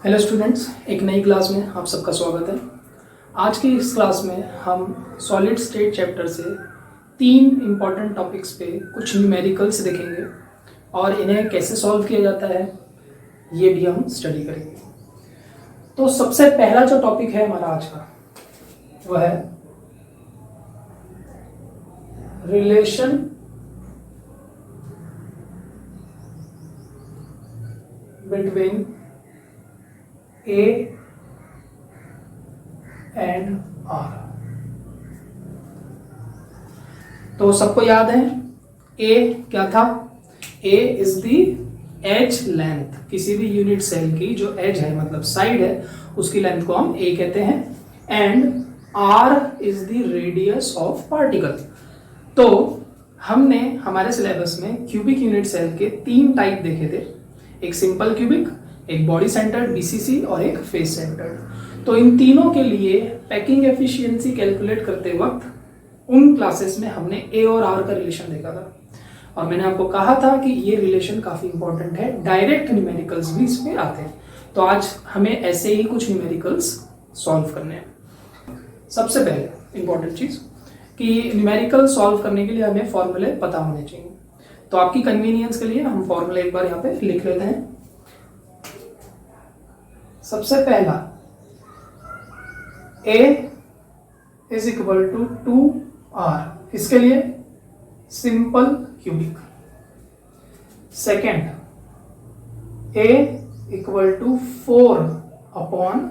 Hello students, एक नई class में आप सबका स्वागत है। आज की इस क्लास में हम सॉलिड स्टेट चैप्टर से 3 इम्पॉर्टेंट टॉपिक्स पे कुछ न्यूमेरिकल्स देखेंगे और इन्हें कैसे सॉल्व किया जाता है ये भी हम स्टडी करेंगे। तो सबसे पहला जो टॉपिक है हमारा आज का वह है relation between A and R। तो सबको याद है A क्या था? A is the edge length, किसी भी यूनिट सेल की जो एज है मतलब साइड है उसकी लेंथ को हम A कहते हैं, and R is the radius of particle. तो हमने हमारे सिलेबस में क्यूबिक यूनिट सेल के 3 टाइप देखे थे, एक सिंपल क्यूबिक, एक बॉडी सेंटर्ड BCC और एक फेस सेंटर्ड। तो इन तीनों के लिए पैकिंग एफिशिएंसी कैलकुलेट करते वक्त उन क्लासेस में हमने A और R का रिलेशन देखा था और मैंने आपको कहा था कि ये रिलेशन काफी इंपॉर्टेंट है, डायरेक्ट न्यूमेरिकल्स भी इसमें आते हैं। तो आज हमें ऐसे ही कुछ न्यूमेरिकल्स सॉल्व करने हैं। सबसे पहले इंपॉर्टेंट चीज कि न्यूमेरिकल सॉल्व करने के लिए हमें फॉर्मूले पता होने चाहिए। तो आपकी कन्वीनियंस के लिए हम फॉर्मूला एक बार यहाँ पे लिख लेते हैं। सबसे पहला A is equal to 2R, इसके लिए simple cubic. Second A equal to 4 upon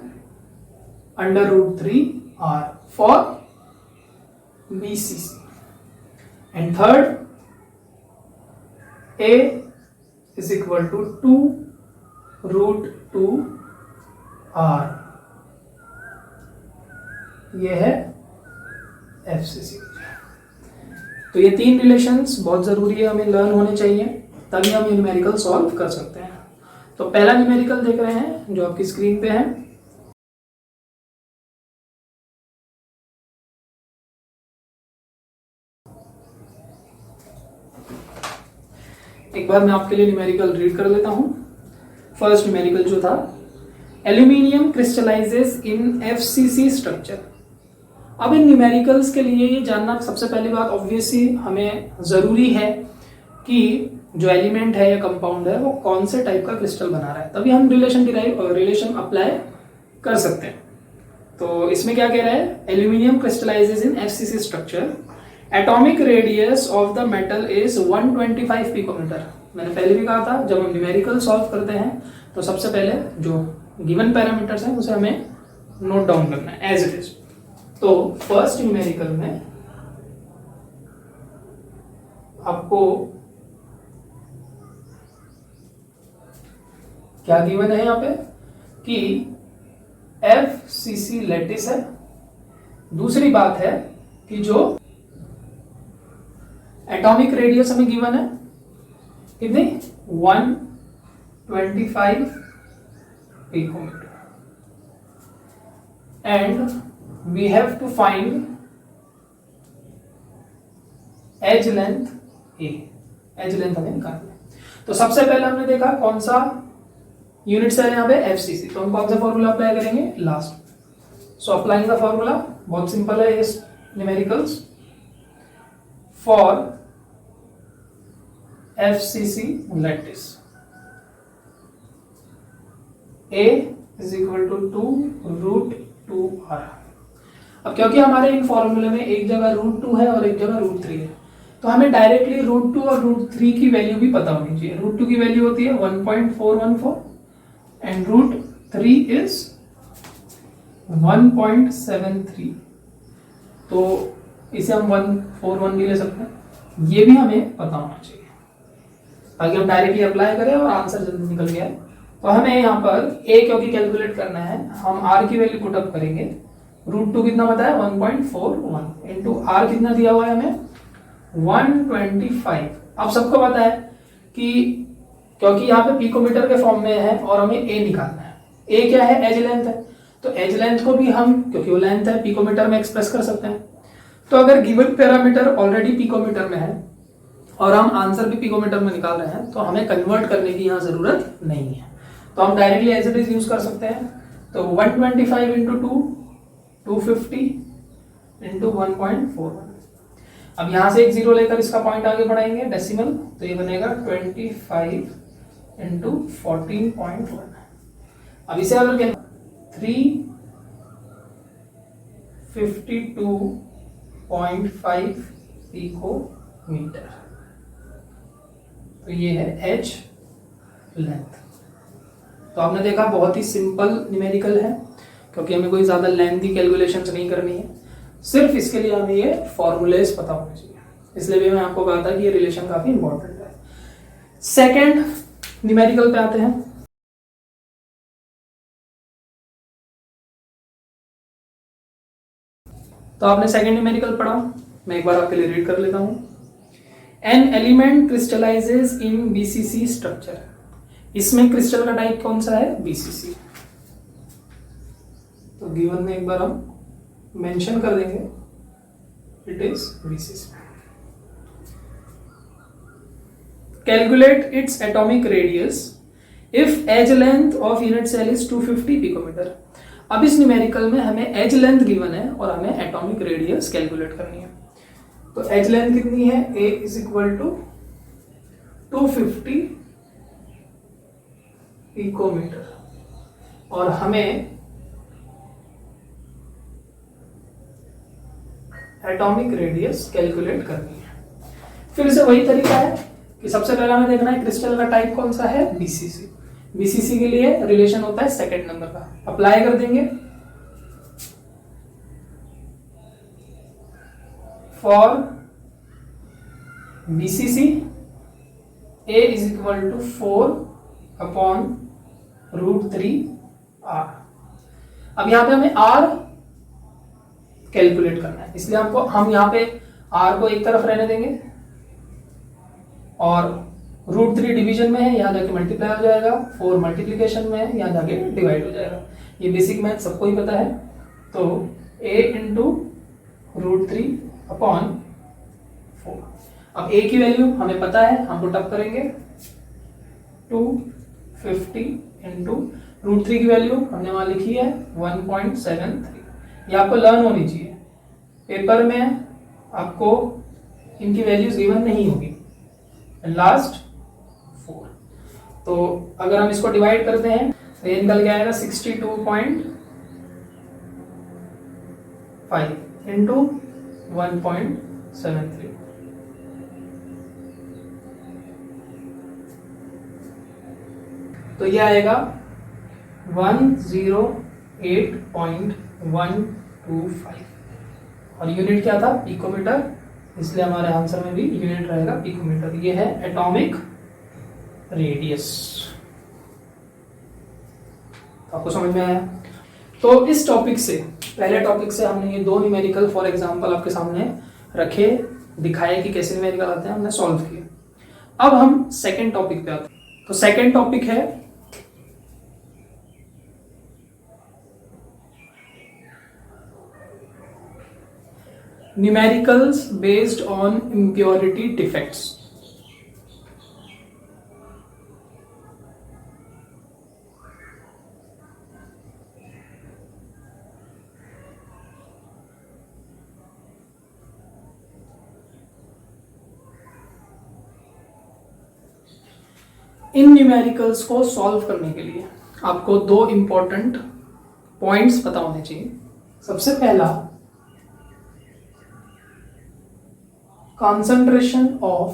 √3R for BCC। And third A is equal to 2√2R, ये है FCC। तो ये 3 रिलेशंस बहुत जरूरी है, हमें लर्न होने चाहिए, तभी हम न्यूमेरिकल सॉल्व कर सकते हैं। तो पहला न्यूमेरिकल देख रहे हैं जो आपकी स्क्रीन पे है। एक बार मैं आपके लिए न्यूमेरिकल रीड कर लेता हूं। फर्स्ट न्यूमेरिकल जो था, aluminium crystallizes in FCC structure. अब इन न्यूमेरिकल्स के लिए ये जानना सबसे पहली बात ऑब्वियसली हमें जरूरी है कि जो एलिमेंट है या कंपाउंड है वो कौन से टाइप का क्रिस्टल बना रहा है, तभी हम रिलेशन अप्लाई कर सकते हैं। तो इसमें क्या कह रहा है, aluminium crystallizes in FCC structure, atomic radius of the metal is 125 picometre. मैंने पहले भी कहा था जब हम न्यूमेरिकल सॉल्व करते हैं तो सबसे पहले जो गिवन पैरामीटर्स हैं उसे हमें नोट डाउन करना है एज इट इज। तो फर्स्ट न्यूमेरिकल में आपको क्या गिवन है यहाँ पे कि FCC लैटिस है। दूसरी बात है कि जो एटॉमिक रेडियस हमें गिवन है कितनी, 125 picometre, and we have to find edge length A। Edge length हमें निकालनी है। तो सबसे पहले हमने देखा कौन सा यूनिट सेल है यहाँ पे, FCC। तो हम कौन सा फॉर्मूला अप्लाई करेंगे, last. So applying the formula बहुत सिंपल है इस numericals for FCC lattice, A is equal to 2√2R। अब क्योंकि हमारे इन फॉर्मूले में एक जगह √2 है और एक जगह √3 है, तो हमें डायरेक्टली √2 और √3 की वैल्यू भी पता होनी चाहिए। √2 की वैल्यू होती है 1.414 एंड √3 इज 1.73। तो इसे हम 141 भी ले सकते हैं, ये भी हमें पता होना चाहिए ताकि हम डायरेक्टली अप्लाई करें और आंसर जल्दी निकल गया। तो हमें यहाँ पर A क्योंकि कैलकुलेट करना है, हम R की वैल्यू पुट अप करेंगे। √2 कितना बताया, 1.41 इंटू R कितना दिया हुआ है हमें 125। अब सबको पता है कि क्योंकि यहाँ पे पिकोमीटर के फॉर्म में है और हमें A निकालना है। A क्या है, एज लेंथ है। तो एज लेंथ को भी हम क्योंकि वो लेंथ है पिकोमीटर में एक्सप्रेस कर सकते हैं। तो अगर गिवन पैरामीटर ऑलरेडी पिकोमीटर में है और हम आंसर भी पिकोमीटर में निकाल रहे हैं तो हमें कन्वर्ट करने की यहाँ जरूरत नहीं है। तो हम directly as it is use कर सकते हैं। तो 125 इंटू 2 250 इंटू 1.41। अब यहां से एक जीरो लेकर इसका पॉइंट आगे बढ़ाएंगे डेसिमल, तो ये बनेगा 25 इंटू 14.1। अब इसे अगर 352.5 पिकोमीटर, तो ये है एज लेंथ। तो आपने देखा बहुत ही सिंपल न्यूमेरिकल है, क्योंकि हमें कोई ज्यादा लेंथी कैलकुलेशंस नहीं करनी है, सिर्फ इसके लिए हमें ये फॉर्मूलेस पता होने चाहिए। इसलिए भी मैं आपको कहा था कि ये रिलेशन काफी इंपॉर्टेंट है। सेकेंड न्यूमेरिकल पे आते हैं। तो आपने सेकेंड न्यूमेरिकल पढ़ा, मैं एक बार आपके लिए रीड कर लेता हूं। An element crystallises in BCC structure. इसमें क्रिस्टल का टाइप कौन सा है? बीसीसी। तो गिवन में एक बार हम मेंशन कर देंगे, it is BCC. Calculate its atomic radius if edge length of unit cell is 250 picometre. अब इस न्यूमेरिकल में हमें एज लेंथ गिवन है और हमें एटॉमिक रेडियस कैलकुलेट करनी है। तो एज लेंथ कितनी है? ए इज इक्वल टू 250 पिकोमीटर और हमें एटॉमिक रेडियस कैलकुलेट करनी है। फिर से वही तरीका है कि सबसे पहले हमें देखना है क्रिस्टल का टाइप कौन सा है? बीसीसी। बीसीसी के लिए रिलेशन होता है सेकंड नंबर का, अप्लाई कर देंगे। For BCC A is equal to 4/√3r। अब यहां पे हमें r कैलकुलेट करना है, इसलिए हम यहां पे r को एक तरफ रहने देंगे और √3 डिवीजन में है, यहां जाके मल्टीप्लाई हो जाएगा, 4 मल्टीप्लीकेशन में है, यहां जाके डिवाइड हो जाएगा। ये बेसिक मैथ सबको ही पता है। तो a इंटू √3/4। अब a की वैल्यू हमें पता है, हम पुट अप करेंगे 250 इंटू √3 की वैल्यू हमने वहां लिखी है 1.73। ये आपको लर्न होनी चाहिए, पेपर में आपको इनकी वैल्यूज गिवन नहीं होगी। लास्ट 4। तो अगर हम इसको डिवाइड करते हैं तो ये निकल के आएगा 62.5 इंटू 1.73। तो ये आएगा 108.125 और यूनिट क्या था? पिकोमीटर, इसलिए हमारे आंसर में भी यूनिट रहेगा पिकोमीटर। ये है एटॉमिक रेडियस। आपको समझ में आया? तो इस टॉपिक से, पहले टॉपिक से हमने ये दो न्यूमेरिकल फॉर एग्जांपल आपके सामने रखे, दिखाए कि कैसे न्यूमेरिकल आते हैं, हमने सॉल्व किए। अब हम सेकंड टॉपिक पे आते हैं। तो सेकंड टॉपिक है numericals based on impurity defects. In numericals को सॉल्व करने के लिए आपको दो इंपॉर्टेंट पॉइंट्स पता होने चाहिए। सबसे पहला, concentration of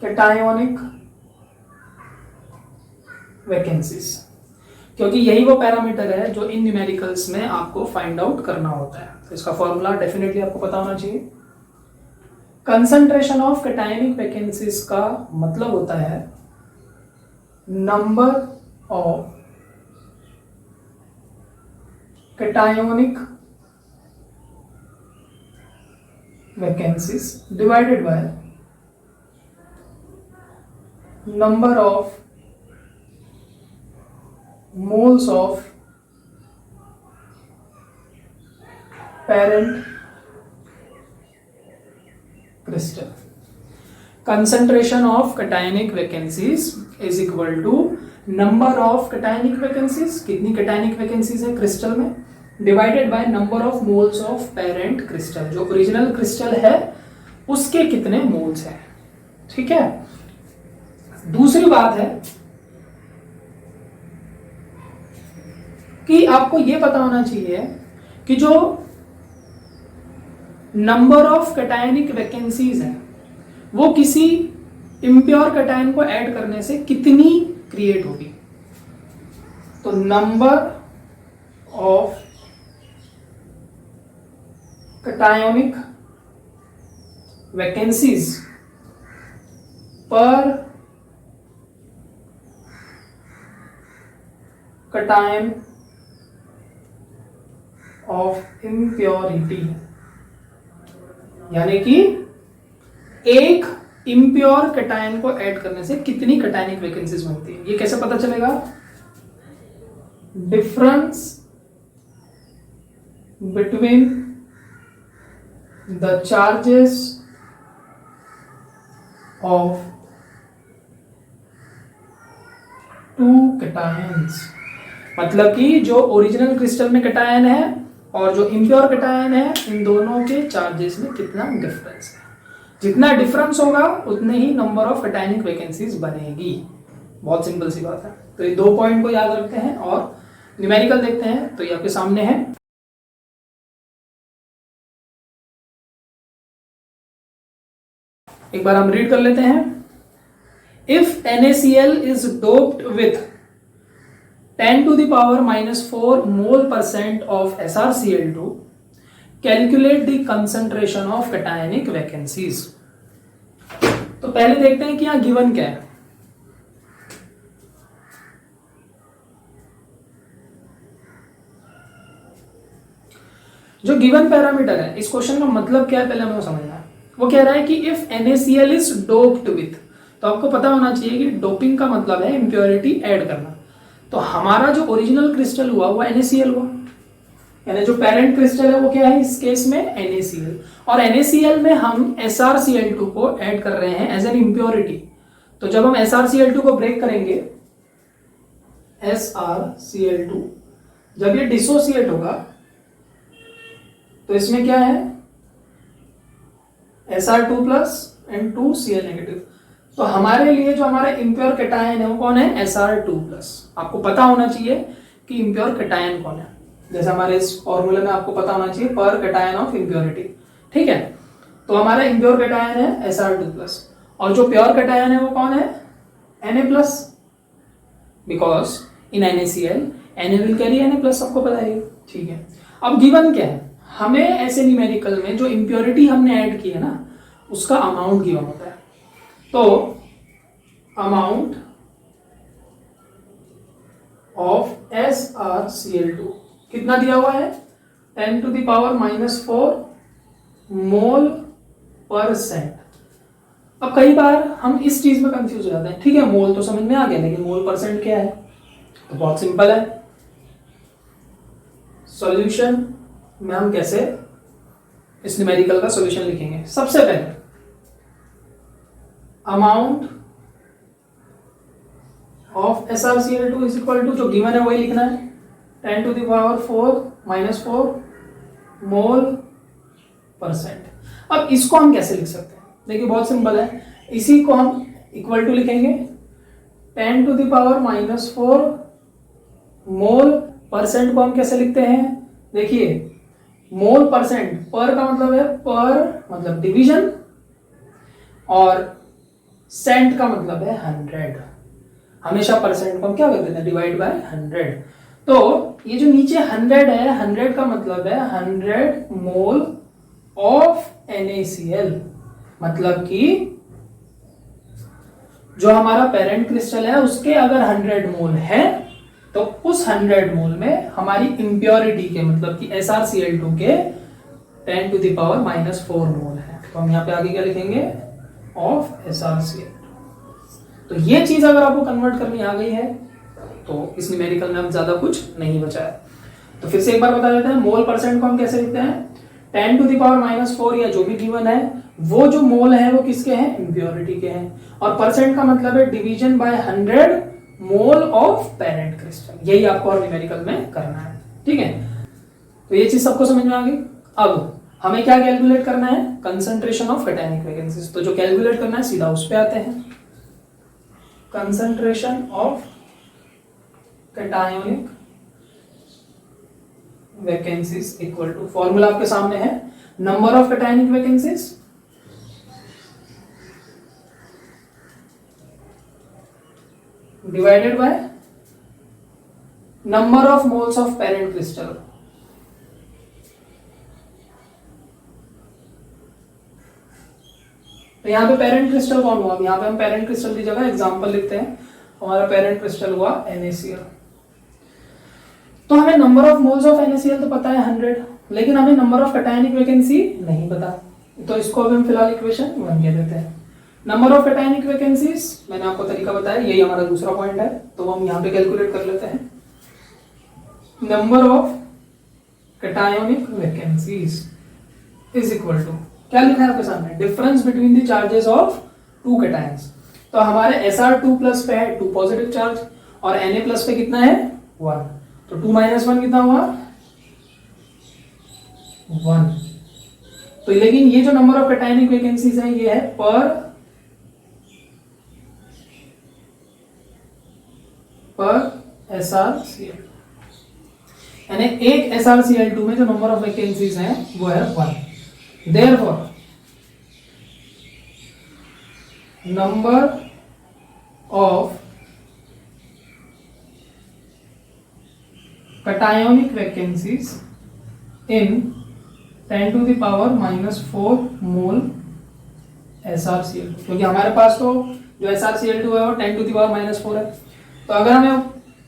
cationic vacancies, क्योंकि यही वो पैरामीटर है जो इन न्यूमेरिकल्स में आपको फाइंड आउट करना होता है। तो इसका फॉर्मूला डेफिनेटली आपको पता होना चाहिए। कंसंट्रेशन ऑफ कैटायनिक वैकेंसीज का मतलब होता है number of cationic vacancies divided by number of moles of parent crystal। concentration of cationic vacancies is equal to number of cationic vacancies, कितनी cationic vacancies है क्रिस्टल में, divided by number of moles of parent crystal, जो original crystal है उसके कितने moles हैं। ठीक है, दूसरी बात है कि आपको यह पता होना चाहिए कि जो नंबर ऑफ कैटायनिक वैकेंसीज है वो किसी इम्प्योर कैटायन को ऐड करने से कितनी क्रिएट होगी। तो नंबर ऑफ कैटायोनिक वैकेंसीज पर कैटायन ऑफ इम्प्योरिटी, यानी कि एक इम्प्योर कैटायन को ऐड करने से कितनी कैटायनिक वैकेंसीज बनती है। ये कैसे पता चलेगा? Difference between the charges of two cations, मतलब कि जो ओरिजिनल क्रिस्टल में कैटायन है और जो इम्प्योर कैटायन है, इन दोनों के चार्जेस में कितना डिफरेंस है। जितना डिफरेंस होगा उतने ही नंबर ऑफ कैटायनिक वैकेंसीज बनेगी। बहुत सिंपल सी बात है। तो ये 2 पॉइंट को याद रखते हैं और न्यूमेरिकल देखते हैं। तो ये आपके सामने है। एक बार हम रीड कर लेते हैं। If NaCl is doped with 10 to the power -4 mole% of SrCl2, calculate the concentration of cationic vacancies। तो पहले देखते हैं कि यहां गिवन क्या है। जो गिवन पैरामीटर है, इस क्वेश्चन का मतलब क्या है पहले हमें समझना है। वो कह रहा है कि if NaCl is doped with, तो आपको पता होना चाहिए कि डोपिंग का मतलब है इंप्योरिटी ऐड करना। तो हमारा जो ओरिजिनल क्रिस्टल हुआ वो NaCl हुआ, यानी जो पेरेंट क्रिस्टल है वो क्या है इस केस में NaCl, और NaCl में हम SrCl2 को ऐड कर रहे हैं एज एन इम्प्योरिटी। तो जब हम SrCl2 को ब्रेक करेंगे, SrCl2 जब ये डिसोसिएट होगा तो इसमें क्या है Sr2+ and 2Cl नेगेटिव। तो हमारे लिए जो हमारा इम्प्योर कैटायन है वो कौन है Sr2+। आपको पता होना चाहिए कि इम्प्योर कैटायन कौन है, जैसे हमारे इस फॉर्मूले में आपको पता होना चाहिए पर कैटायन ऑफ इम्प्योरिटी। ठीक है, तो हमारा इम्प्योर कैटायन है Sr2+, और जो प्योर कैटायन है वो कौन है Na+, because in NaCl Na will carry Na+, सबको पता है। ठीक है, अब गिवन क्या है, हमें ऐसे न्यूमेरिकल में जो इम्प्योरिटी हमने ऐड की है ना उसका अमाउंट गिवन होता है। तो अमाउंट ऑफ SrCl2 कितना दिया हुआ है 10 to the power -4 mole%। अब कई बार हम इस चीज में कंफ्यूज हो जाते हैं। ठीक है, मोल तो समझ में आ गया, लेकिन मोल % क्या है? तो बहुत सिंपल है। सॉल्यूशन में हम कैसे इस न्यूमेरिकल का सॉल्यूशन लिखेंगे? सबसे पहले amount of SrCl2 is equal to, जो गिवन है वही लिखना है, 10 to the power 4 mole%। अब इसको हम कैसे लिख सकते हैं? देखिए बहुत सिंपल है, इसी को हम इक्वल टू लिखेंगे 10 to the power -4 mole% को हम कैसे लिखते हैं? देखिए मोल%, पर का मतलब है पर मतलब डिवीजन, और सेंट का मतलब है 100। हमेशा परसेंट को हम क्या कर देते हैं डिवाइड बाय 100। तो ये जो नीचे 100 है, 100 का मतलब है 100 मोल ऑफ NaCl, मतलब कि जो हमारा पेरेंट क्रिस्टल है उसके अगर 100 मोल है तो उस 100 मोल में हमारी इंप्योरिटी के मतलब कि SrCl2 के 10 to the power -4 मोल है। तो हम यहाँ पे आगे क्या लिखेंगे ऑफ SrCl2। तो ये चीज अगर आपको कन्वर्ट करनी आ गई है तो इस न्यूमेरिकल में हम ज्यादा कुछ नहीं बचा है। तो फिर से एक बार बता देते हैं, मोल % को हम कैसे लिखते हैं 10 to the power -4 या जो भी गिवन है वो जो मोल है वो किसके हैं, इम्प्योरिटी के हैं। और परसेंट का मतलब है division bye 100 mole of parent crystal, यही आपको और न्यूमेरिकल में करना है, ठीक है। तो ये चीज सबको समझ में आ गई। अब हमें क्या कैलकुलेट करना है, कंसंट्रेशन ऑफ कैटायनिक वैकेंसीज। तो जो कैलकुलेट करना है सीधा उस पे आते हैं, concentration of cationic vacancies equal to, formula आपके सामने है, number of cationic vacancies divided by number of moles of parent crystal. तो यहाँ पे पेरेंट क्रिस्टल कौन हुआ, यहाँ पे हम पेरेंट क्रिस्टल की जगह एग्जांपल लिखते हैं। हमारा पेरेंट क्रिस्टल हुआ NaCl। तो हमें number of moles of NaCl तो पता है 100, लेकिन हमें नंबर ऑफ कैटायनिक वैकेंसी नहीं पता। तो इसको अब हम फिलहाल इक्वेशन 1 कह देते हैं। नंबर ऑफ कैटायनिक वैकेंसीज मैंने आपको तरीका बताया, यही हमारा दूसरा पॉइंट है, तो हम यहाँ पे कैलकुलेट कर लेते हैं। Number of cationic vacancies is equal to, क्या लिखा है आपके सामने, difference between the charges of two cations. तो हमारे Sr2 प्लस पे है 2 पॉजिटिव चार्ज और Na प्लस पे कितना है 1, तो 2 - 1 कितना हुआ 1। तो लेकिन ये जो नंबर ऑफ कैटायनिक वैकेंसीज है ये है पर SrCl, यानी एक SrCl2 में जो नंबर ऑफ वैकेंसीज हैं वो है 1। Therefore, number of cationic vacancies in 10 to the power -4 mole SrCl2, क्योंकि हमारे पास तो जो SrCl2 है वो 10 to the power -4 है। तो अगर हमें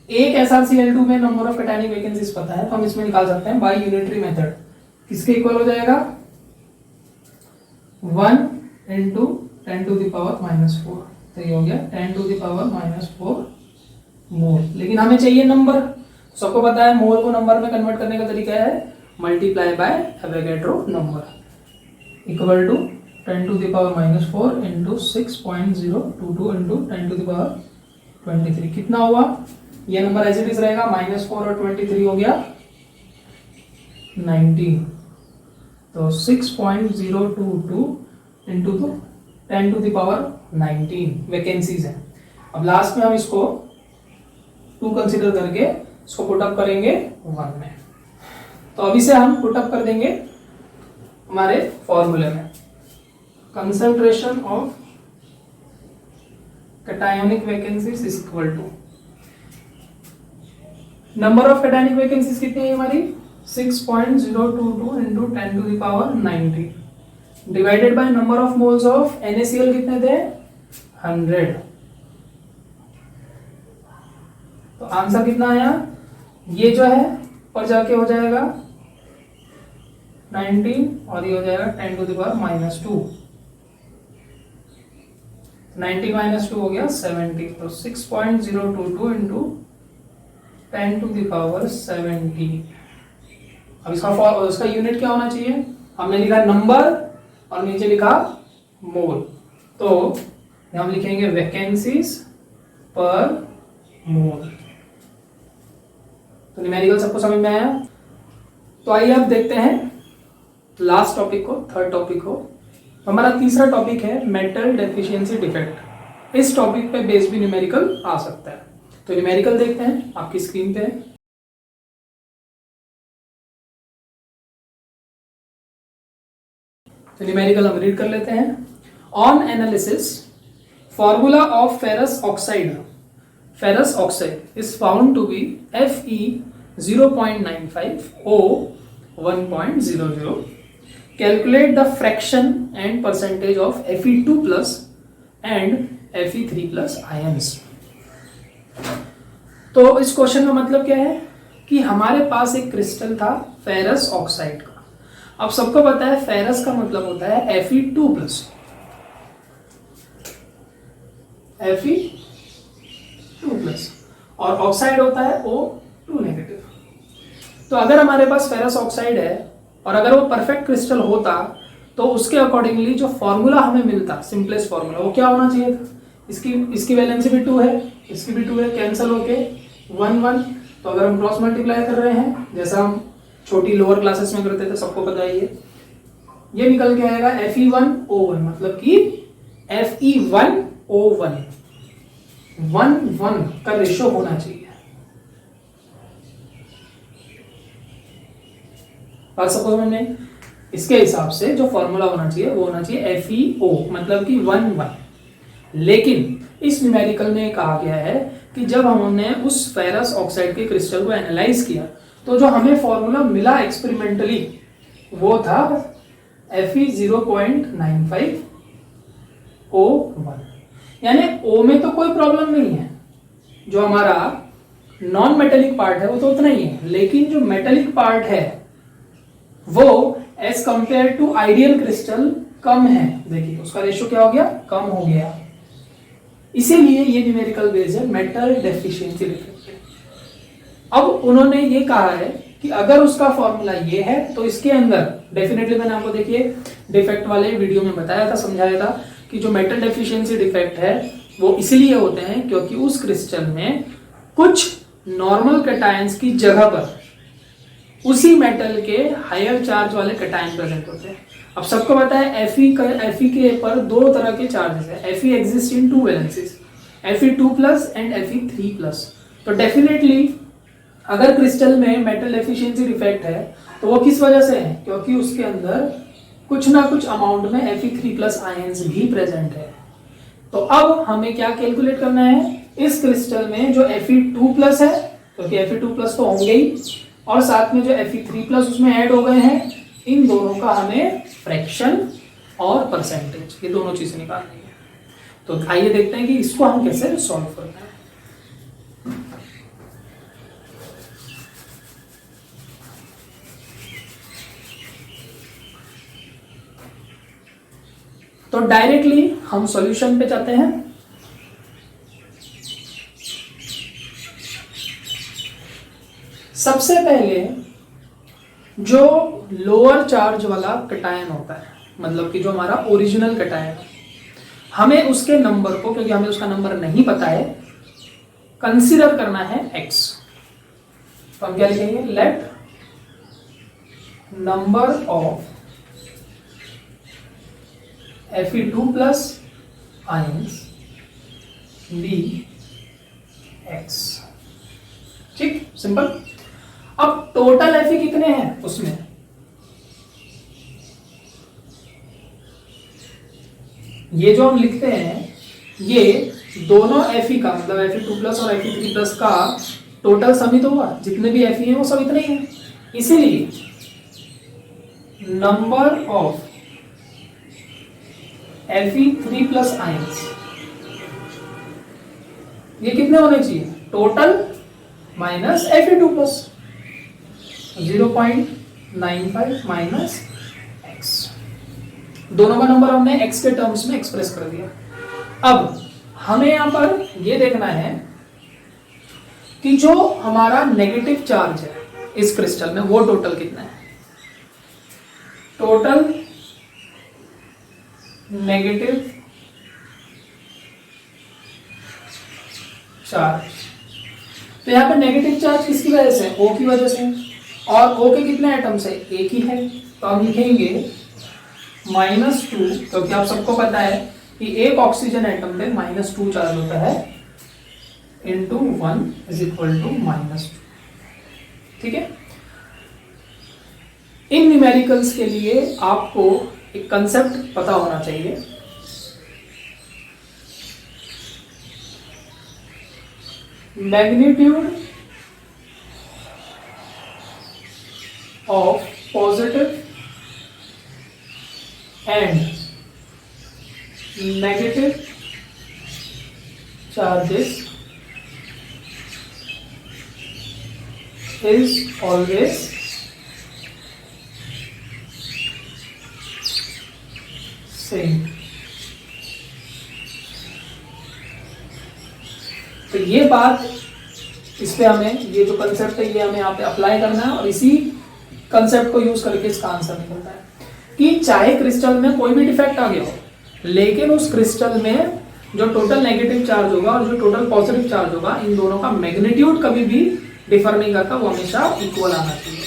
एक SrCl2 में नंबर ऑफ कैटायनिक वैकेंसीज पता है तो हम इसमें निकाल सकते हैं बाय यूनिटरी मेथड। किसके इक्वल हो जाएगा 1 into 10 to the power -4, तो ये हो गया 10 to the power -4 मोल। लेकिन हमें चाहिए नंबर, सबको पता है मोल को नंबर में कन्वर्ट करने का तरीका है multiply by Avogadro number equal to 10 to the power -4 into 6.022 into 10 to the power 23। कितना हुआ, ये नंबर एज इट इज रहेगा, -4 और 23 हो गया 19, तो 6.022 into 10 to the power 19 vacancies है। अब लास्ट में हम इसको 2 कंसीडर करके इसको पुट अप करेंगे 1 में। तो अभी से हम पुट अप कर देंगे हमारे फॉर्मूले में, concentration of cationic vacancies is equal to, number of cationic vacancies कितनी है हमारी 6.022 into 10 to the power 90 divided by number of moles of NaCl कितने थे 100। तो आंसर कितना आया, ये जो है पर जाके हो जाएगा 19 और ये हो जाएगा 10 to the power -2, 90 - 2 हो गया 70, तो 6.022 इंटू 10 to the power 70। अब इसका यूनिट क्या होना चाहिए, हमने लिखा नंबर और नीचे लिखा मोल, तो हम लिखेंगे वैकेंसीज पर मोल। तो न्यूमेरिकल सबको समझ में आया। तो आइए अब देखते हैं लास्ट टॉपिक को, थर्ड टॉपिक को। हमारा तीसरा टॉपिक है मेटल डेफिशिएंसी डिफेक्ट। इस टॉपिक पे बेस भी न्यूमेरिकल आ सकता है। तो न्यूमेरिकल देखते हैं, आपकी स्क्रीन पे है। तो न्यूमेरिकल हम रीड कर लेते हैं। On analysis formula of ferrous oxide is found to be Fe 0.95 O 1.00। Calculate the fraction and percentage of Fe2 plus and Fe3 plus ions. तो इस क्वेश्चन का मतलब क्या है कि हमारे पास एक क्रिस्टल था फेरस ऑक्साइड का। अब सबको पता है फेरस का मतलब होता है Fe2 प्लस, Fe2 प्लस, और ऑक्साइड होता है O2 नेगेटिव। तो अगर हमारे पास फेरस ऑक्साइड है और अगर वो परफेक्ट क्रिस्टल होता तो उसके अकॉर्डिंगली जो फॉर्मूला हमें मिलता, सिंपलेस्ट फॉर्मूला, वो क्या होना चाहिए था? इसकी वैलेंसी भी 2 है, इसकी भी 2 है, कैंसिल होके 1 1। तो अगर हम क्रॉस मल्टीप्लाई कर रहे हैं, जैसा हम छोटी लोअर क्लासेस में करते थे, सबको पता ही है, ये निकल के आएगा Fe1O1, मतलब कि Fe1O1 1 का रेशियो होना चाहिए। बात सपोज में इसके हिसाब से जो फॉर्मूला होना चाहिए वो होना चाहिए FeO, मतलब कि 1 1। लेकिन इस न्यूमेरिकल में कहा गया है कि जब हमने उस फेरस ऑक्साइड के क्रिस्टल को एनालाइज किया तो जो हमें फॉर्मूला मिला एक्सपेरिमेंटली वो था Fe0.95O1, यानी O में तो कोई प्रॉब्लम नहीं है, जो हमारा नॉन मेटेलिक पार्ट है वो तो उतना ही है, लेकिन जो मेटेलिक पार्ट है वो as compare to ideal crystal कम है। देखिए उसका रेशियो क्या हो गया, कम हो गया, इसीलिए ये न्यूमेरिकल बेस है मेटल डेफिशिएंसी डिफेक्ट। अब उन्होंने ये कहा है कि अगर उसका फॉर्मूला ये है तो इसके अंदर डेफिनेटली, मैंने आपको देखिए डिफेक्ट वाले वीडियो में बताया था, समझाया था कि जो मेटल डेफिशिएंसी डिफेक्ट है वो इसलिए होते हैं क्योंकि उस क्रिस्टल में कुछ नॉर्मल कैटायंस की जगह पर उसी मेटल के हायर चार्ज वाले कैटायन प्रेजेंट होते हैं। अब सबको पता है Fe के पर दो तरह के चार्जेस है, Fe exist in 2 valencies, Fe2+ and Fe3+। तो डेफिनेटली अगर क्रिस्टल में मेटल एफिशिएंसी डिफेक्ट है तो वो किस वजह से है, क्योंकि उसके अंदर कुछ ना कुछ अमाउंट में Fe3+ आयंस भी प्रेजेंट है। तो अब हमें क्या कैलकुलेट करना है, इस क्रिस्टल में जो Fe2+ है, क्योंकि Fe2+ तो होंगे ही, और साथ में जो Fe3+ उसमें ऐड हो गए हैं, इन दोनों का हमें फ्रैक्शन और परसेंटेज, ये दोनों चीजें निकालनी है। तो आइए देखते हैं कि इसको हम कैसे सॉल्व करते हैं। तो डायरेक्टली हम सॉल्यूशन पे जाते हैं। सबसे पहले जो लोअर चार्ज वाला कैटायन होता है, मतलब कि जो हमारा ओरिजिनल कैटायन है, हमें उसके नंबर को, क्योंकि हमें उसका नंबर नहीं पता है, कंसीडर करना है x। तो हम क्या लिखेंगे, let number of Fe2+ ions be x। ठीक, सिंपल। अब टोटल Fe कितने हैं उसमें, ये जो हम लिखते हैं ये दोनों Fe का, मतलब Fe2+ और Fe3+ का टोटल सम ही तो हुआ, जितने भी Fe हैं वो सब इतने ही हैं। इसीलिए नंबर ऑफ Fe3+ आयंस ये कितने होने चाहिए, total minus Fe2+, 0.95 minus x। दोनों का नंबर हमने x के टर्म्स में एक्सप्रेस कर दिया। अब हमें यहां पर ये देखना है कि जो हमारा नेगेटिव चार्ज है इस क्रिस्टल में वो टोटल कितना है, टोटल नेगेटिव चार्ज। तो यहाँ पे नेगेटिव चार्ज किसकी वजह से, O की वजह से, और O के कितने एटम्स है, एक ही है। तो हम लिखेंगे -2, क्योंकि आप सबको पता है कि एक ऑक्सीजन एटम पे -2 चार्ज होता है, इंटू 1 इज इक्वल टू -2। ठीक है, इन न्यूमेरिकल्स के लिए आपको एक कंसेप्ट पता होना चाहिए। Magnitude of positive and negative charges is always same। तो ये बात, इस पे हमें ये जो कंसेप्ट है ये हमें यहाँ पे अप्लाई करना है और इसी कंसेप्ट को यूज करके इसका आंसर निकलता है। कि चाहे क्रिस्टल में कोई भी डिफेक्ट आ गया हो, लेकिन उस क्रिस्टल में जो टोटल नेगेटिव चार्ज होगा और जो टोटल पॉजिटिव चार्ज होगा, इन दोनों का मैग्नीट्यूड कभी भी डिफर नहीं करता, वो हमेशा इक्वल आना चाहिए,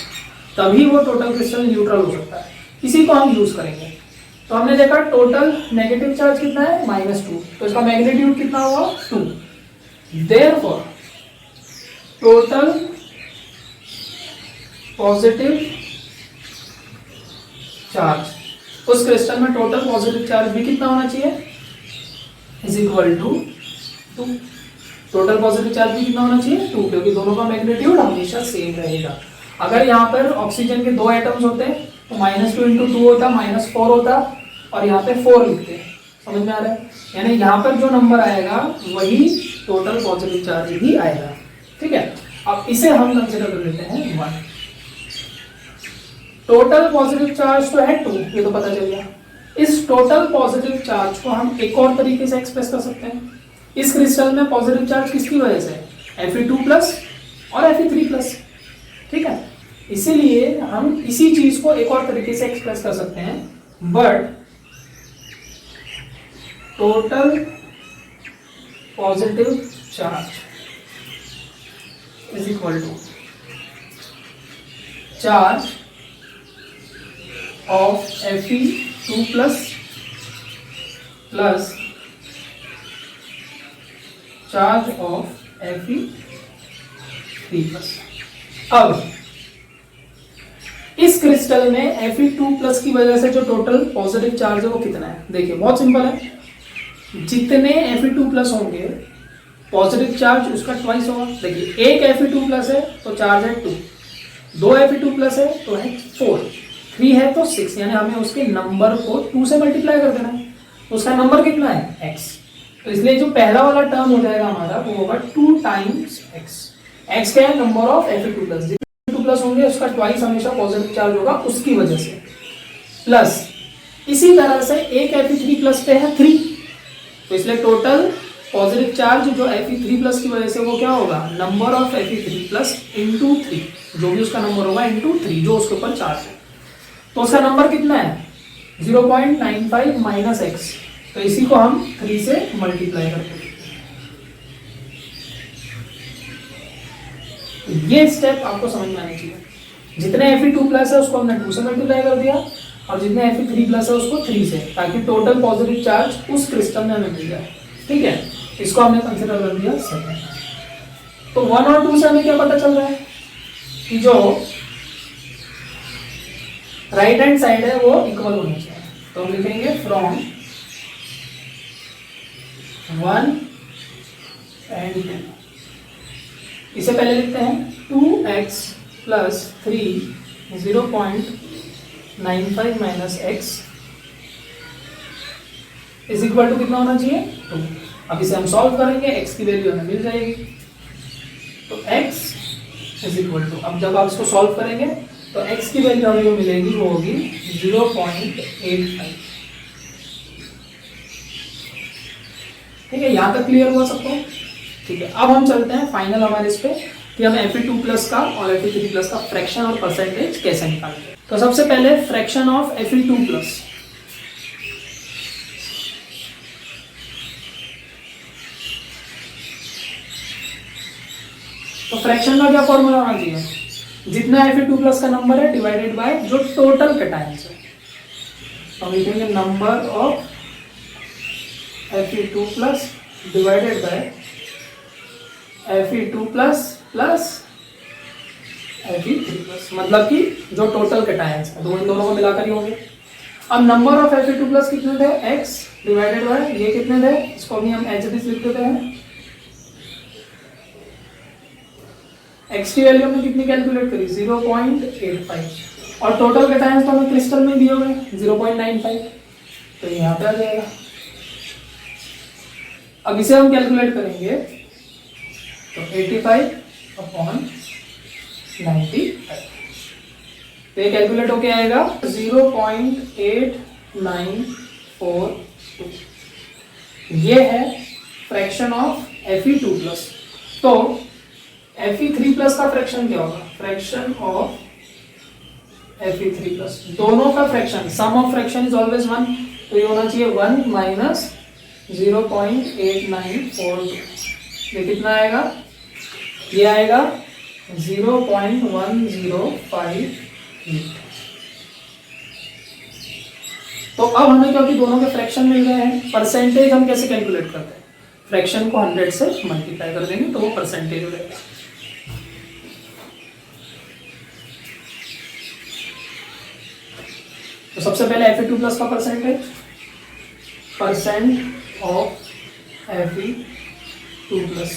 तभी वो टोटल क्रिस्टल न्यूट्रल हो सकता है। इसी को हम यूज करेंगे। तो हमने देखा टोटल नेगेटिव चार्ज कितना है -2, तो इसका मैग्नीट्यूड कितना हुआ 2। देयरफॉर टोटल पॉजिटिव चार्ज, उस क्रिस्टल में टोटल पॉजिटिव चार्ज भी कितना होना चाहिए, is equal to 2। Total positive charge भी कितना होना चाहिए 2, क्योंकि दोनों का मैग्नीट्यूड हमेशा सेम रहेगा। अगर यहाँ पर ऑक्सीजन के 2 एटम्स होते हैं तो -2 × 2 होता, -4 होता, और यहाँ पे 4 लिखते हैं। समझ में आ रहा है? यानी यहाँ पर जो नंबर आएगा वही टोटल पॉजिटिव चार्ज भी आएगा। ठीक है, अब इसे हम कंसिडर कर लेते हैं 1। टोटल पॉजिटिव चार्ज तो है 2, ये तो पता चल गया। इस टोटल पॉजिटिव चार्ज को हम एक और तरीके से एक्सप्रेस कर सकते हैं। इस क्रिस्टल में पॉजिटिव चार्ज किसकी वजह से, Fe2+ और Fe3+। ठीक है, इसीलिए हम इसी चीज को एक और तरीके से एक्सप्रेस कर सकते हैं, but total positive charge is equal to charge of Fe2+ plus charge of Fe3+। अब इस क्रिस्टल में Fe2+ की वजह से जो टोटल पॉजिटिव चार्ज है वो कितना है, देखिए बहुत सिंपल है। जितने Fe2+ होंगे पॉजिटिव चार्ज उसका ट्वाइस होगा। देखिए एक Fe2+ है तो चार्ज है 2, 2 Fe2+ है तो है 4, 3 है तो 6, यानी हमें उसके नंबर को 2 से मल्टीप्लाई कर देना है। उसका नंबर कितना है x, तो इसलिए जो पहला वाला टर्म हो जाएगा हमारा वो होगा 2 टाइम्स x। x क्या है, नंबर ऑफ Fe2+। जितने Fe2+ होंगे उसका ट्वाइस हमेशा पॉजिटिव चार्ज होगा उसकी वजह से, प्लस इसी तरह से एक Fe3+ पे है 3, तो इसलिए टोटल पॉजिटिव चार्ज जो Fe3+ की वजह से वो क्या होगा, नंबर ऑफ Fe3+ इंटू 3, जो भी उसका नंबर होगा इंटू 3 जो उसके ऊपर चार्ज है। तो उसका नंबर कितना है 0.95 माइनस x, तो इसी को हम 3 से मल्टीप्लाई करते हैं। ये स्टेप आपको समझ में आनी चाहिए। जितने Fe2+ है उसको हमने 2 से मल्टीप्लाई कर दिया और जितने Fe3+ है उसको 3 से, ताकि टोटल पॉजिटिव चार्ज उस क्रिस्टल में हमें मिल जाए। ठीक है, इसको हमने कंसिडर कर दिया सेकंड। तो 1 और 2 से हमें क्या पता चल रहा है कि जो राइट हैंड साइड है वो इक्वल होनी चाहिए। तो हम लिखेंगे फ्रॉम 1 and 2। इसे पहले लिखते हैं 2x + 3 0.95 minus x is equal to कितना होना चाहिए 2। अब इसे हम सॉल्व करेंगे, x की वैल्यू हमें मिल जाएगी, तो x इज इक्वल टू, अब जब आप इसको सॉल्व करेंगे तो x की वैल्यू हमें जो मिलेगी वो होगी 0.85। ठीक है, यहां तक क्लियर हुआ सबको? ठीक है, अब हम चलते हैं फाइनल हमारे इस पे कि हम Fe2+ का और Fe3+ का फ्रैक्शन और परसेंटेज कैसे निकालेंगे। तो सबसे पहले फ्रैक्शन ऑफ Fe2+। तो फ्रैक्शन का क्या फॉर्मूला होना चाहिए, जितना Fe2+ का नंबर है डिवाइडेड बाय जो टोटल कैटायंस है। तो हम लिखेंगे number of Fe2+ divided by Fe2+ plus Fe3+, मतलब कि जो टोटल कैटायंस है, इन दोनों को मिलाकर ही होंगे। अब नंबर ऑफ Fe2+ कितने थे, x डिवाइडेड बाय ये कितने थे, इसको भी हम एज इट इज लिख देते हैं। x की वैल्यू हमने कितनी कैलकुलेट करी 0.85, और टोटल कैटायंस तो हमें क्रिस्टल में दिए हुए 0.95, तो यहाँ पे आ जाएगा। अब इसे हम कैलकुलेट करेंगे तो 85/95, तो ये कैलकुलेट होके आएगा 0.8942। ये है फ्रैक्शन ऑफ Fe2+। तो Fe3+ का फ्रैक्शन क्या होगा, फ्रैक्शन ऑफ Fe3+। दोनों का fraction, sum of fraction is always 1, तो ये होना चाहिए 1 माइनस 0.8942। ये कितना आएगा? ये आएगा 0.1058। तो अब हमें, क्योंकि दोनों के फ्रैक्शन मिल गए हैं, परसेंटेज हम कैसे कैलकुलेट करते हैं? फ्रैक्शन को 100 से मल्टीप्लाई कर देंगे तो वो परसेंटेज हो जाएगा। तो सबसे पहले Fe2+ का परसेंटेज ऑफ Fe2+,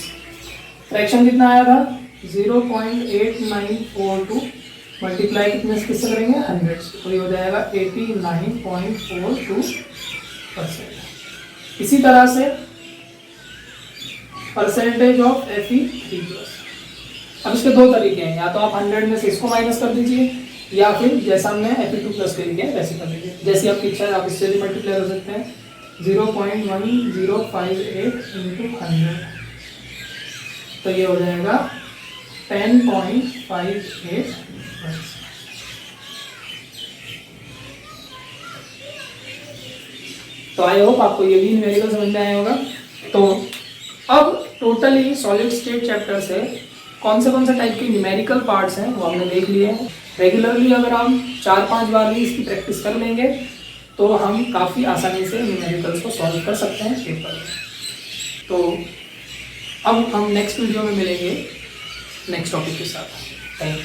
फ्रैक्शन कितना आया था? 0.8942 मल्टीप्लाई कितने से किससे करेंगे? 100 से, तो ये हो जाएगा 89.42%। इसी तरह से परसेंटेज ऑफ Fe3+, अब इसके दो तरीके हैं, या तो आप 100 में से इसको माइनस कर दीजिए, या फिर जैसा हमने Fe2+ के लिए वैसे कर दीजिए। जैसी आपकी इच्छा है आप इससे भी मल्टीप्लाई कर सकते हैं, 0.1058 इंटू 100, तो ये हो जाएगा 10.58। तो आई होप आपको ये भी न्यूमेरिकल समझ में आया होगा। तो अब टोटली सॉलिड स्टेट चैप्टर से कौन से टाइप के न्यूमेरिकल पार्ट्स हैं वो हमने देख लिए हैं। रेगुलरली अगर हम 4-5 बार भी इसकी प्रैक्टिस कर लेंगे तो हम काफ़ी आसानी से न्यूमेरिकल्स को सॉल्व कर सकते हैं पेपर में। तो अब हम नेक्स्ट वीडियो में मिलेंगे नेक्स्ट टॉपिक के साथ। Thank you.